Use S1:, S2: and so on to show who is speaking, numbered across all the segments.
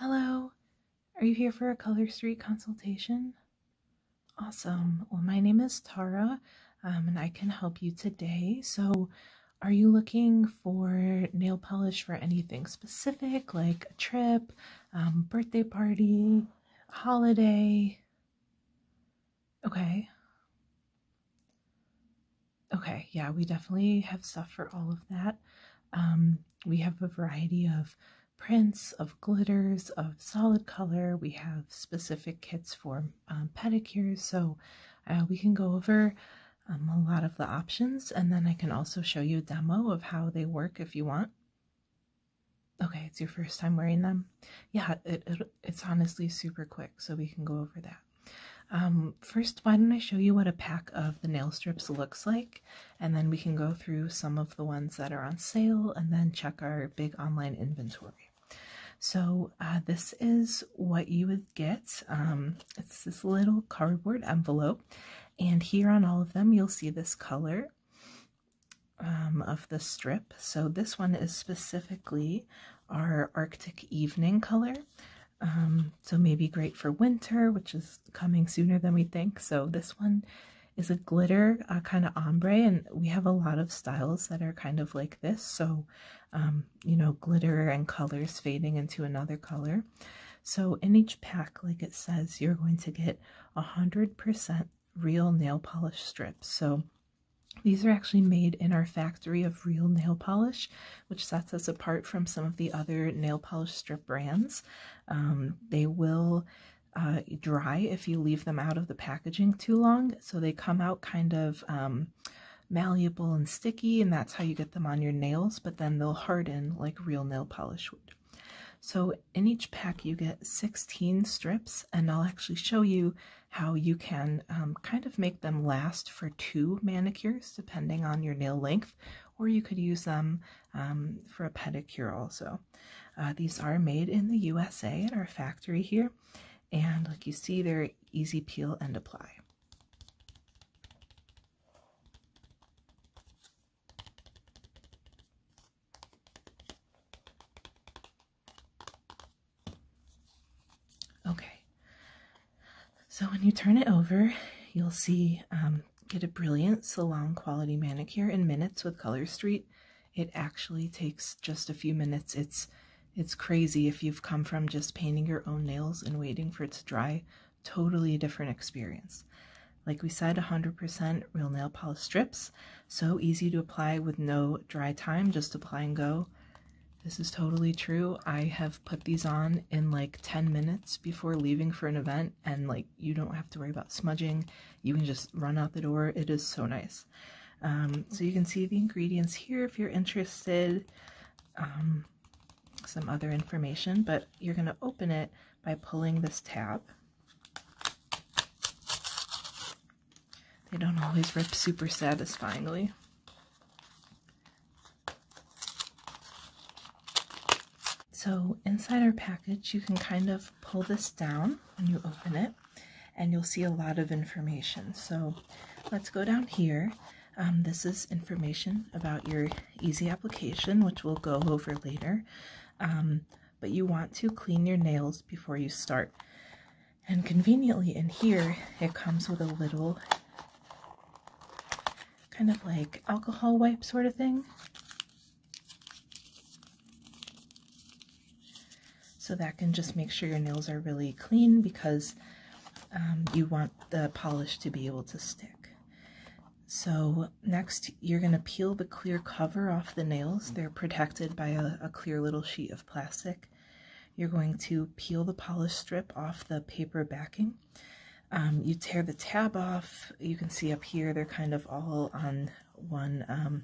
S1: Hello, are you here for a Colorstreet consultation? Awesome. Well, my name is Tara, and I can help you today. So, are you looking for nail polish for anything specific, like a trip, birthday party, holiday? Okay. Okay, yeah, we definitely have stuff for all of that. We have a variety of prints, of glitters, of solid color. We have specific kits for pedicures, so we can go over a lot of the options, and then I can also show you a demo of how they work if you want. Okay, it's your first time wearing them? Yeah, it's honestly super quick, so we can go over that. First, why don't I show you what a pack of the nail strips looks like, and then we can go through some of the ones that are on sale and then check our big online inventory. So this is what you would get. It's this little cardboard envelope, and here on all of them you'll see this color of the strip. So this one is specifically our Arctic Evening color. So maybe great for winter, which is coming sooner than we think. So this one is a glitter kind of ombre, and we have a lot of styles that are kind of like this. So, you know, glitter and colors fading into another color. So in each pack, like it says, you're going to get 100% real nail polish strips. So these are actually made in our factory of real nail polish, which sets us apart from some of the other nail polish strip brands. They will dry if you leave them out of the packaging too long, so they come out kind of malleable and sticky, and that's how you get them on your nails, but then they'll harden like real nail polish would. So in each pack you get 16 strips, and I'll actually show you how you can kind of make them last for 2 manicures depending on your nail length, or you could use them for a pedicure also. These are made in the USA at our factory here, and like you see, they're easy peel and apply. Okay, so when you turn it over, you'll see get a brilliant salon quality manicure in minutes with Colorstreet. It actually takes just a few minutes. It's crazy if you've come from just painting your own nails and waiting for it to dry. Totally different experience. Like we said, 100% real nail polish strips. So easy to apply with no dry time, just apply and go. This is totally true. I have put these on in like 10 minutes before leaving for an event, and like you don't have to worry about smudging. You can just run out the door. It is so nice. So you can see the ingredients here if you're interested. Some other information, but you're going to open it by pulling this tab. They don't always rip super satisfyingly. So inside our package, you can kind of pull this down when you open it, and you'll see a lot of information. So let's go down here. This is information about your easy application, which we'll go over later. But you want to clean your nails before you start. And conveniently in here, it comes with a little kind of like alcohol wipe sort of thing. So that can just make sure your nails are really clean, because you want the polish to be able to stick. So next, you're going to peel the clear cover off the nails. They're protected by a clear little sheet of plastic. You're going to peel the polish strip off the paper backing. You tear the tab off. You can see up here they're kind of all on one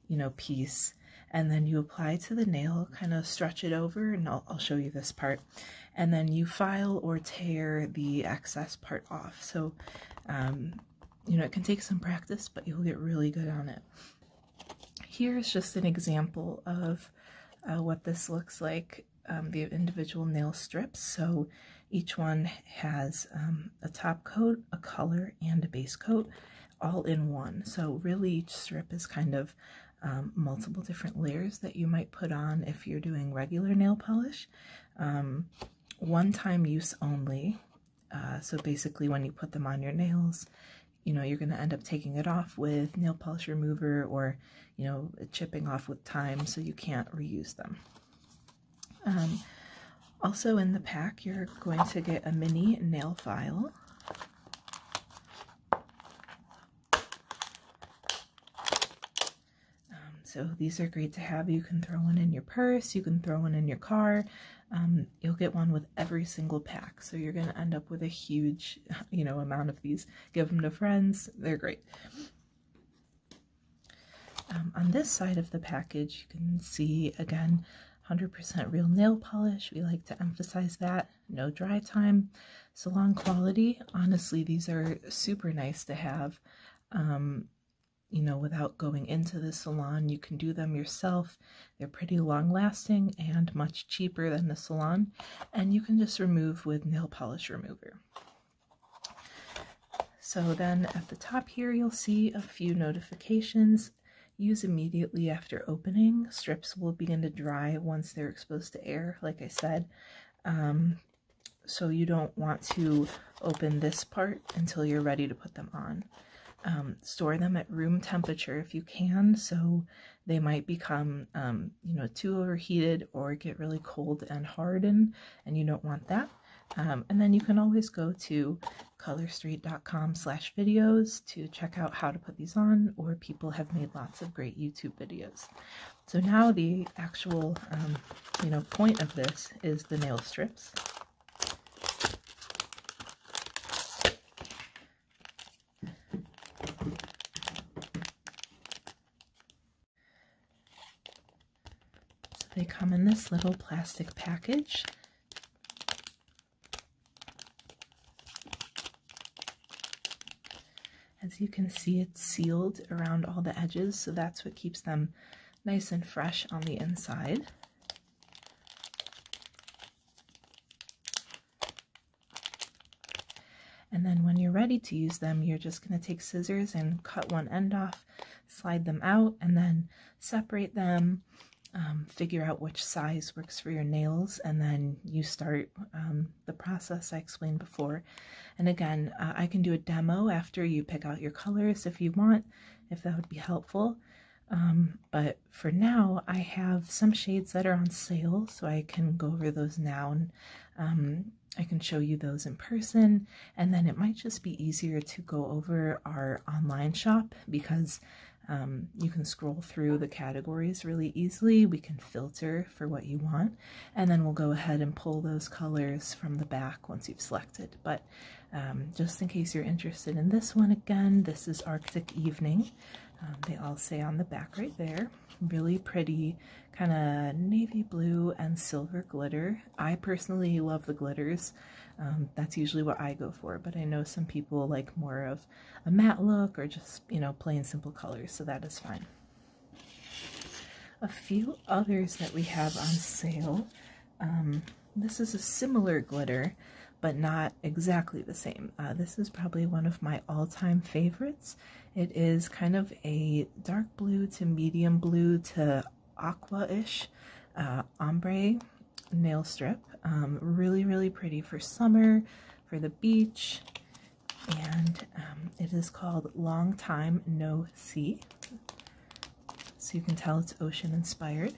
S1: you know, piece. And then you apply to the nail, kind of stretch it over, and I'll show you this part. And then you file or tear the excess part off. So, you know, it can take some practice, but you'll get really good on it. Here's just an example of what this looks like, the individual nail strips. So each one has a top coat, a color, and a base coat all in one. So really each strip is kind of multiple different layers that you might put on if you're doing regular nail polish. One-time use only. So basically when you put them on your nails, you know, you're going to end up taking it off with nail polish remover, or, you know, chipping off with time, so you can't reuse them. Also in the pack, you're going to get a mini nail file. So these are great to have. You can throw one in your purse, you can throw one in your car. You'll get one with every single pack. So you're going to end up with a huge, you know, amount of these. Give them to friends. They're great. On this side of the package, you can see, again, 100% real nail polish. We like to emphasize that. No dry time. Salon quality. Honestly, these are super nice to have. You know, without going into the salon. You can do them yourself. They're pretty long lasting and much cheaper than the salon, and you can just remove with nail polish remover. So then at the top here, you'll see a few notifications. Use immediately after opening. Strips will begin to dry once they're exposed to air, like I said. So you don't want to open this part until you're ready to put them on. Store them at room temperature if you can, so they might become, you know, too overheated or get really cold and harden, and you don't want that. And then you can always go to colorstreet.com/videos to check out how to put these on, or people have made lots of great YouTube videos. So now the actual, you know, point of this is the nail strips. They come in this little plastic package. As you can see, it's sealed around all the edges, so that's what keeps them nice and fresh on the inside. And then when you're ready to use them, you're just going to take scissors and cut one end off, slide them out, and then separate them. Figure out which size works for your nails, and then you start the process I explained before. And again, I can do a demo after you pick out your colors if you want, if that would be helpful. But for now, I have some shades that are on sale, so I can go over those now, and I can show you those in person. And then it might just be easier to go over our online shop, because you can scroll through the categories really easily. We can filter for what you want, and then we'll go ahead and pull those colors from the back once you've selected. But just in case you're interested in this one, again, this is Arctic Evening. They all say on the back right there. Really pretty, kind of navy blue and silver glitter. I personally love the glitters. That's usually what I go for, but I know some people like more of a matte look, or just, you know, plain simple colors, so that is fine. A few others that we have on sale. This is a similar glitter, but not exactly the same. This is probably one of my all-time favorites. It is kind of a dark blue to medium blue to aqua-ish ombre nail strip. Really, really pretty for summer, for the beach, and it is called Long Time No See. So you can tell it's ocean inspired.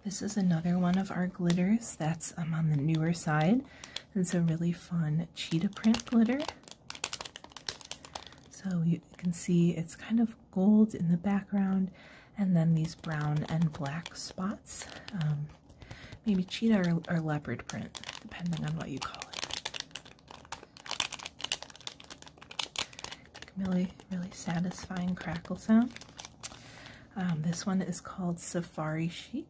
S1: This is another one of our glitters that's on the newer side. It's a really fun cheetah print glitter. So you can see it's kind of gold in the background, and then these brown and black spots. Maybe cheetah or leopard print, depending on what you call it. Really, really satisfying crackle sound. This one is called Safari Chic.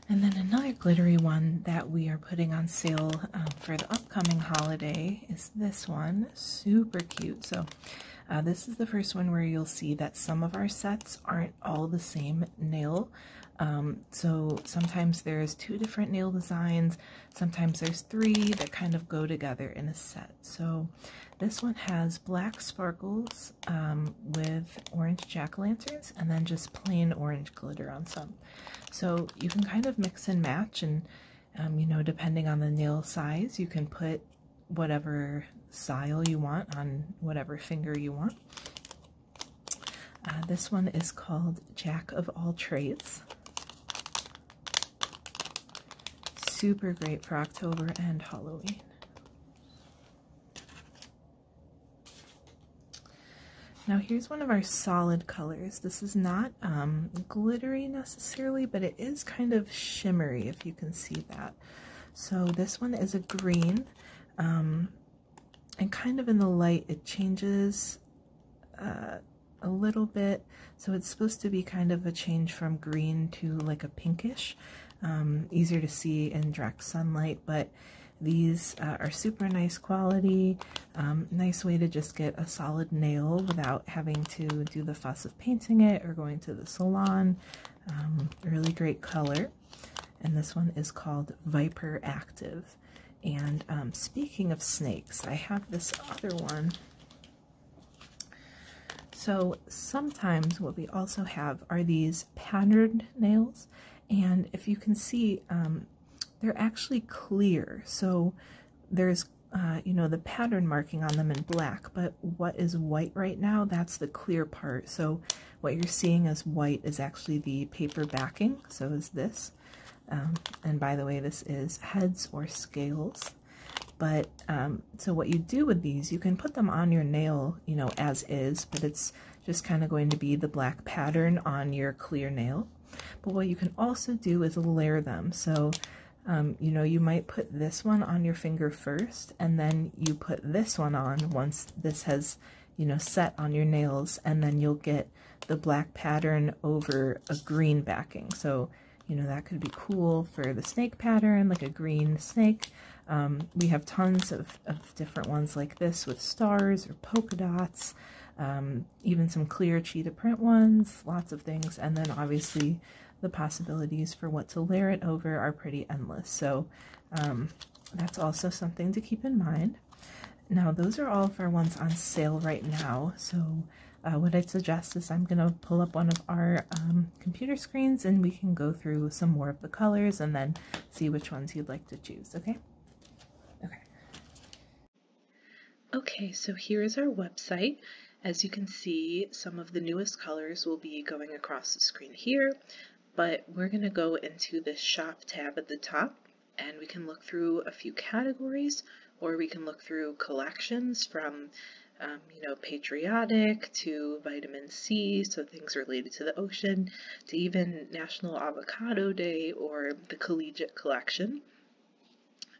S1: And then another glittery one that we are putting on sale for the upcoming holiday is this one. Super cute. So This is the first one where you'll see that some of our sets aren't all the same nail. So sometimes there's 2 different nail designs, sometimes there's 3 that kind of go together in a set. So this one has black sparkles with orange jack-o'-lanterns and then just plain orange glitter on some. So you can kind of mix and match, and you know, depending on the nail size, you can put whatever style you want on whatever finger you want. This one is called Jack of All Trades. Super great for October and Halloween. Now here's one of our solid colors. This is not glittery necessarily, but it is kind of shimmery, if you can see that. So this one is a green, and kind of in the light it changes a little bit. So it's supposed to be kind of a change from green to like a pinkish. Easier to see in direct sunlight, but these are super nice quality. Nice way to just get a solid nail without having to do the fuss of painting it or going to the salon. Really great color. And this one is called Viper Active. And speaking of snakes, I have this other one. So sometimes what we also have are these patterned nails. And if you can see, they're actually clear. So there's, you know, the pattern marking on them in black, but what is white right now, that's the clear part. So what you're seeing as white is actually the paper backing. So is this. And by the way, this is heads or scales. But so what you do with these, you can put them on your nail, you know, as is, but it's just kind of going to be the black pattern on your clear nail. But what you can also do is layer them. So, you know, you might put this one on your finger first, and then you put this one on once this has, you know, set on your nails, and then you'll get the black pattern over a green backing. So, you know, that could be cool for the snake pattern, like a green snake. We have tons of different ones like this with stars or polka dots. Even some clear cheetah print ones, lots of things, and then obviously the possibilities for what to layer it over are pretty endless. So that's also something to keep in mind. Now those are all of our ones on sale right now. So what I'd suggest is I'm going to pull up one of our computer screens and we can go through some more of the colors and then see which ones you'd like to choose, okay? Okay, so here is our website. As you can see, some of the newest colors will be going across the screen here, but we're going to go into this shop tab at the top and we can look through a few categories, or we can look through collections from you know, patriotic to vitamin C, so things related to the ocean, to even National Avocado Day or the collegiate collection.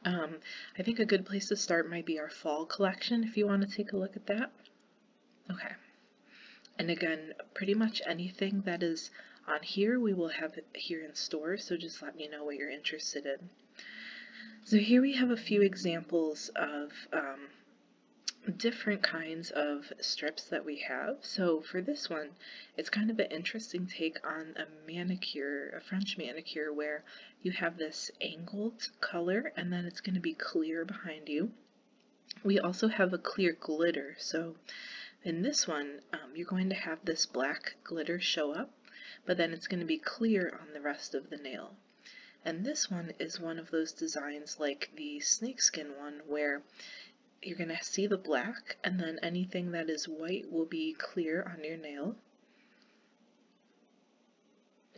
S1: I think a good place to start might be our fall collection if you want to take a look at that. Okay. And again, pretty much anything that is on here we will have it here in store, so just let me know what you're interested in. So here we have a few examples of different kinds of strips that we have. So for this one, it's kind of an interesting take on a manicure, a French manicure, where you have this angled color and then it's going to be clear behind you. We also have a clear glitter. So in this one, you're going to have this black glitter show up, but then it's going to be clear on the rest of the nail. And this one is one of those designs like the snakeskin one where you're going to see the black, and then anything that is white will be clear on your nail.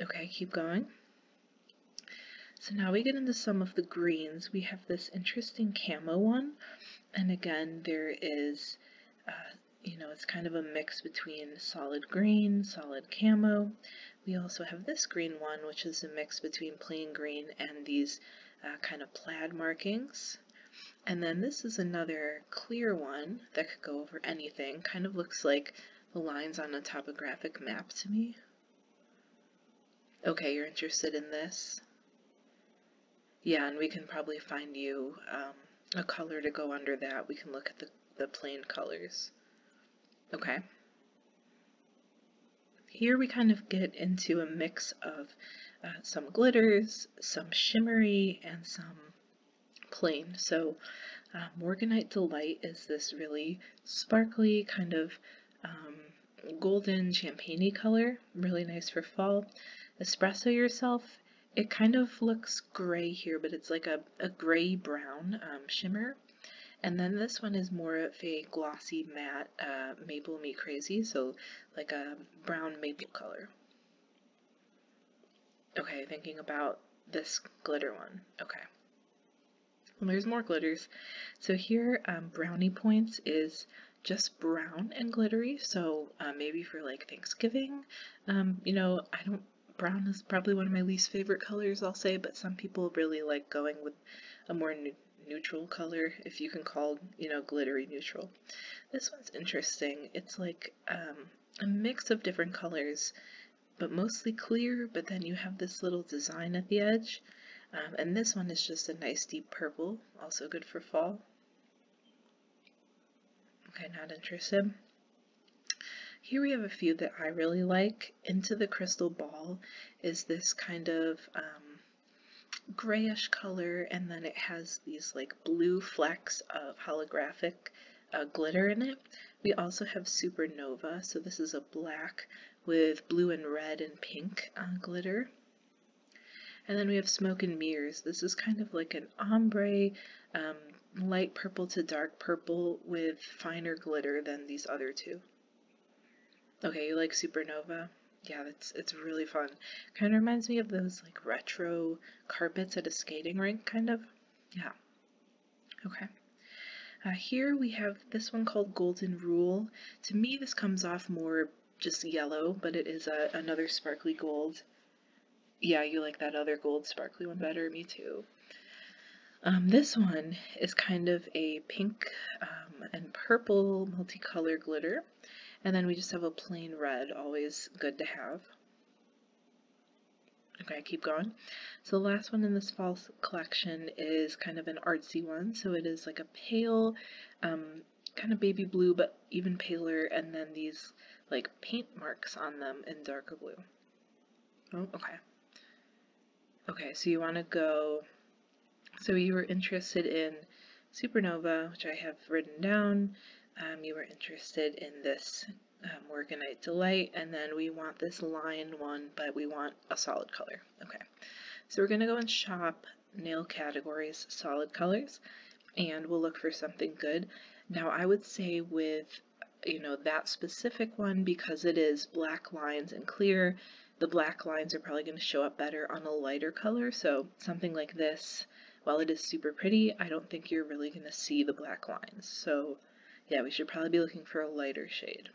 S1: Okay, keep going. So now we get into some of the greens. We have this interesting camo one, and again, there is, you know, it's kind of a mix between solid green, solid camo. We also have this green one, which is a mix between plain green and these kind of plaid markings. And then this is another clear one that could go over anything. Kind of looks like the lines on a topographic map to me. Okay, you're interested in this? Yeah, and we can probably find you a color to go under that. We can look at the plain colors. Okay. Here we kind of get into a mix of some glitters, some shimmery, and some plain. So Morganite Delight is this really sparkly kind of golden champagne-y color, really nice for fall. Espresso Yourself, it kind of looks gray here, but it's like a gray-brown shimmer. And then this one is more of a glossy matte Maple Me Crazy, so like a brown maple color. Okay, thinking about this glitter one. Okay. Well, there's more glitters. So here, Brownie Points is just brown and glittery, so maybe for like Thanksgiving. You know, brown is probably one of my least favorite colors, I'll say, but some people really like going with a more neutral color, if you can call, you know, glittery neutral. This one's interesting. It's like a mix of different colors, but mostly clear, but then you have this little design at the edge. And this one is just a nice deep purple, also good for fall. Okay, not interested. Here we have a few that I really like. Into the Crystal Ball is this kind of grayish color, and then it has these like blue flecks of holographic glitter in it. We also have Supernova, so this is a black with blue and red and pink glitter. And then we have Smoke and Mirrors. This is kind of like an ombre, light purple to dark purple with finer glitter than these other two. Okay, you like Supernova? Yeah, it's really fun. Kind of reminds me of those like retro carpets at a skating rink, kind of. Yeah. Okay. Here we have this one called Golden Rule. To me, this comes off more just yellow, but it is another sparkly gold. Yeah, you like that other gold sparkly one better? Me too. This one is kind of a pink and purple multicolor glitter. And then we just have a plain red, always good to have. Okay, keep going. So the last one in this fall collection is kind of an artsy one. So it is like a pale, kind of baby blue, but even paler, and then these like paint marks on them in darker blue. Oh, okay. Okay, so you want to go, so you were interested in Supernova, which I have written down. You were interested in this Morganite Delight, and then we want this line one, but we want a solid color. Okay, so we're going to go and shop nail categories, solid colors, and we'll look for something good. Now I would say with, you know, that specific one, because it is black lines and clear, the black lines are probably going to show up better on a lighter color, so something like this, while it is super pretty, I don't think you're really going to see the black lines. So yeah, we should probably be looking for a lighter shade.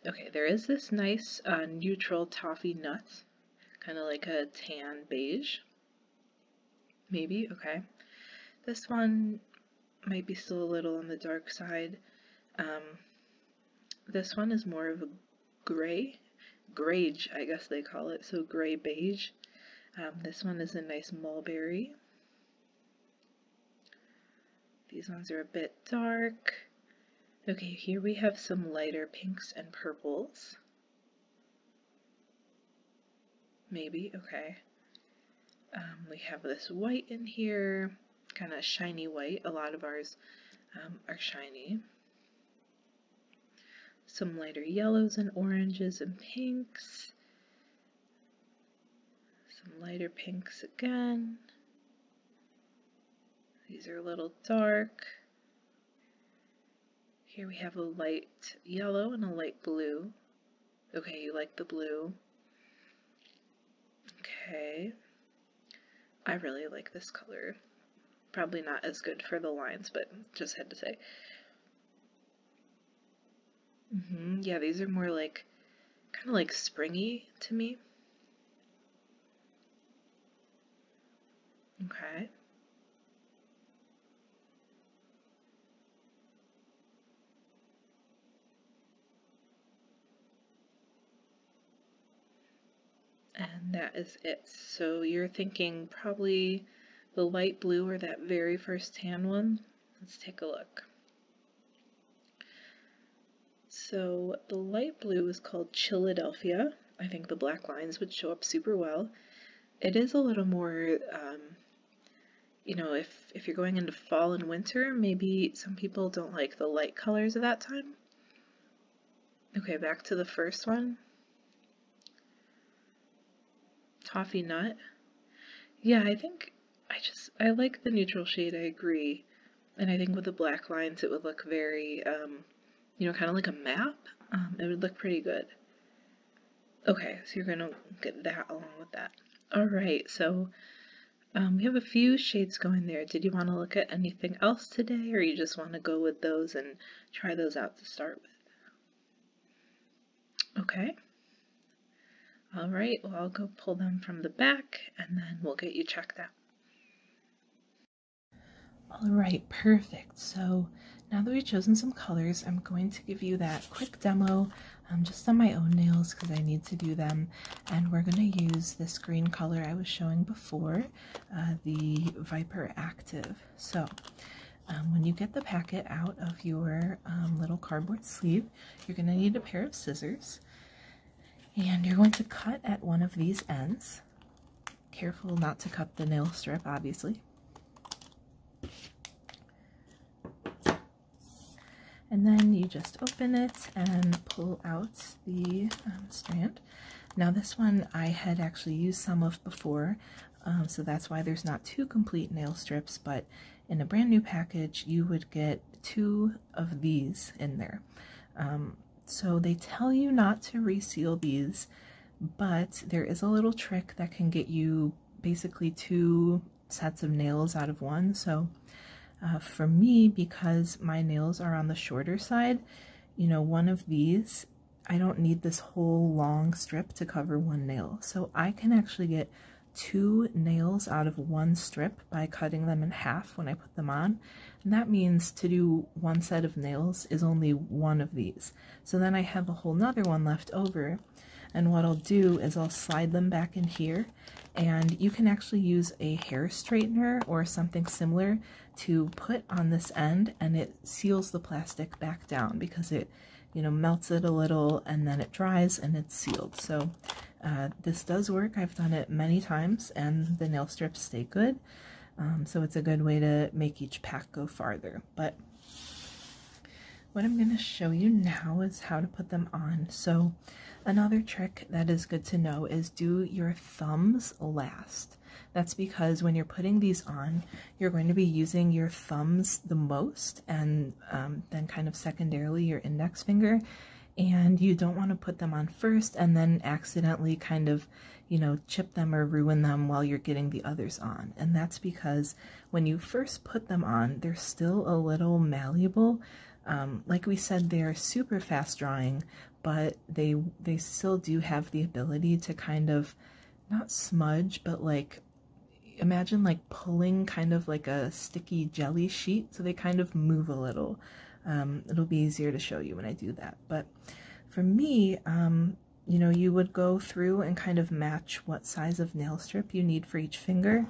S1: Okay, there is this nice neutral toffee nut, kind of like a tan beige. Maybe, okay. This one might be still a little on the dark side. This one is more of a grage, I guess they call it, so gray beige. This one is a nice mulberry. These ones are a bit dark. Okay, here we have some lighter pinks and purples. Maybe, okay. We have this white in here, kind of shiny white. A lot of ours are shiny. Some lighter yellows and oranges and pinks. Some lighter pinks again. These are a little dark. Here we have a light yellow and a light blue. Okay, you like the blue. Okay. I really like this color. Probably not as good for the lines, but just had to say. Yeah, these are more like, kind of like springy to me. Okay. And that is it. So you're thinking probably the light blue or that very first tan one. Let's take a look. So the light blue is called Philadelphia. I think the black lines would show up super well. It is a little more, you know, if you're going into fall and winter, maybe some people don't like the light colors of that time. Okay, back to the first one. Toffee nut. Yeah, I think I like the neutral shade, I agree. And I think with the black lines it would look very, you know, kind of like a map. It would look pretty good. Okay, so you're gonna get that along with that. Alright, so we have a few shades going there. Did you want to look at anything else today, or you just want to go with those and try those out to start with? Okay. Alright, well I'll go pull them from the back and then we'll get you checked out. Alright, perfect. So now that we've chosen some colors, I'm going to give you that quick demo just on my own nails because I need to do them. And we're going to use this green color I was showing before, the Viper Active. So when you get the packet out of your little cardboard sleeve, you're going to need a pair of scissors. And you're going to cut at one of these ends. Careful not to cut the nail strip, obviously. And then you just open it and pull out the strand. Now this one I had actually used some of before, so that's why there's not two complete nail strips, but in a brand new package you would get 2 of these in there. So they tell you not to reseal these, but there is a little trick that can get you basically 2 sets of nails out of one. So for me, because my nails are on the shorter side, you know, one of these, I don't need this whole long strip to cover one nail. So I can actually get 2 nails out of one strip by cutting them in half when I put them on. And that means to do 1 set of nails is only 1 of these. So then I have a whole nother one left over. And what I'll do is I'll slide them back in here, and you can actually use a hair straightener or something similar to put on this end, and it seals the plastic back down because it, you know, melts it a little and then it dries and it's sealed. So this does work. I've done it many times and the nail strips stay good. So it's a good way to make each pack go farther. But what I'm going to show you now is how to put them on. So another trick that is good to know is do your thumbs last. That's because when you're putting these on, you're going to be using your thumbs the most, and then kind of secondarily your index finger, and you don't want to put them on first and then accidentally kind of, you know, chip them or ruin them while you're getting the others on. And that's because when you first put them on, they're still a little malleable. Like we said, they're super fast drying, but they still do have the ability to kind of, not smudge, but like, imagine like pulling kind of like a sticky jelly sheet, so they kind of move a little. It'll be easier to show you when I do that. But for me, you know, you would go through and kind of match what size of nail strip you need for each finger.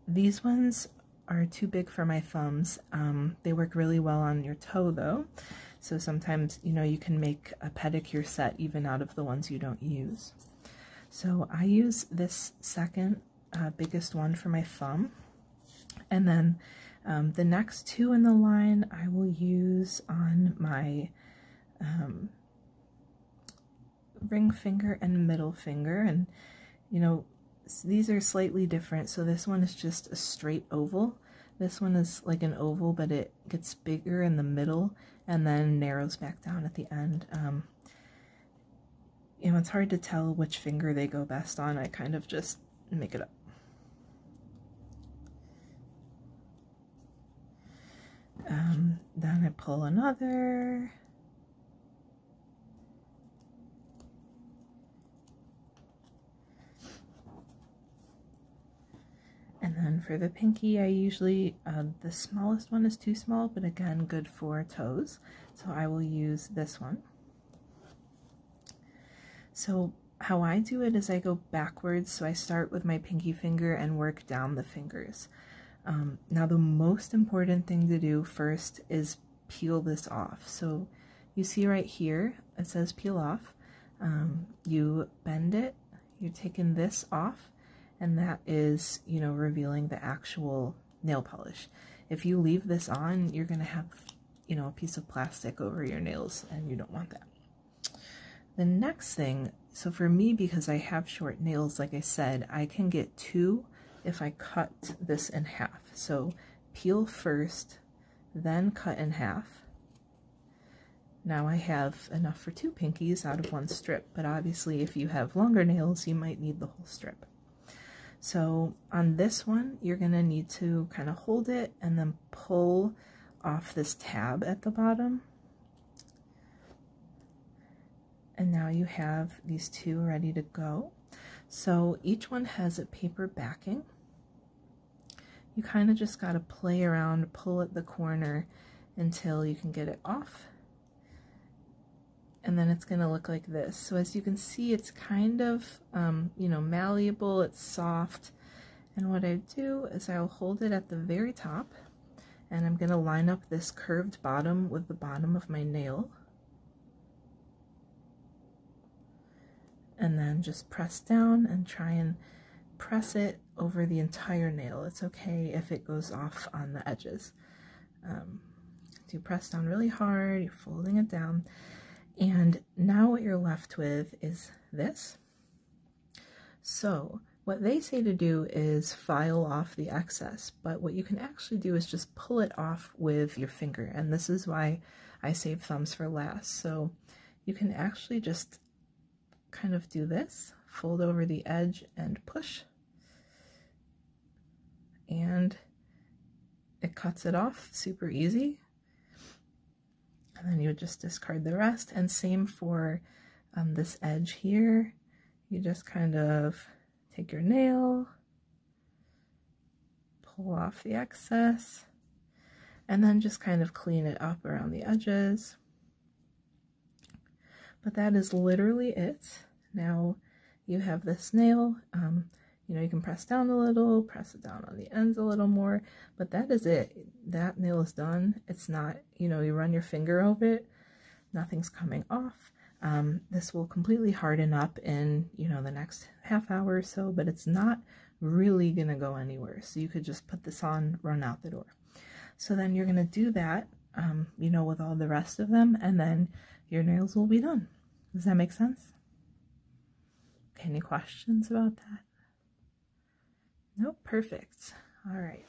S1: These ones are too big for my thumbs. They work really well on your toe though. So sometimes, you know, you can make a pedicure set even out of the ones you don't use. So I use this second biggest one for my thumb. And then the next 2 in the line I will use on my ring finger and middle finger. And, you know, these are slightly different. So this one is just a straight oval. This one is like an oval, but it gets bigger in the middle and then narrows back down at the end. You know, it's hard to tell which finger they go best on. I kind of just make it up. Then I pull another. And then for the pinky, I usually, the smallest one is too small, but again, good for toes. So I will use this one. So how I do it is I go backwards. So I start with my pinky finger and work down the fingers. Now the most important thing to do first is peel this off. So you see right here, it says peel off. You bend it, you're taking this off, and that is, you know, revealing the actual nail polish. If you leave this on, you're going to have, you know, a piece of plastic over your nails, and you don't want that. The next thing, so for me, because I have short nails, like I said, I can get 2 if I cut this in half. So peel first, then cut in half. Now I have enough for 2 pinkies out of 1 strip, but obviously if you have longer nails, you might need the whole strip. So on this one, you're going to need to kind of hold it and then pull off this tab at the bottom. And now you have these 2 ready to go. So each one has a paper backing. You kind of just got to play around, pull at the corner until you can get it off. And then it's going to look like this. So as you can see, it's kind of, you know, malleable, it's soft. And what I do is I'll hold it at the very top, and I'm going to line up this curved bottom with the bottom of my nail. And then just press down and try and press it over the entire nail. It's okay if it goes off on the edges. You press down really hard, you're folding it down. And now what you're left with is this. So what they say to do is file off the excess, but what you can actually do is just pull it off with your finger. And this is why I save thumbs for last. So you can actually just kind of do this, fold over the edge and push. And it cuts it off super easy. And then you would just discard the rest. And same for this edge here. You just kind of take your nail, pull off the excess, and then just kind of clean it up around the edges. But that is literally it. Now you have this nail. You know, you can press down a little, press it down on the ends a little more, but that is it. That nail is done. It's not, you know, you run your finger over it, nothing's coming off. This will completely harden up in, you know, the next half hour or so, but it's not really going to go anywhere. So you could just put this on, run out the door. So then you're going to do that, you know, with all the rest of them, and then your nails will be done. Does that make sense? Any questions about that? Nope, perfect. All right.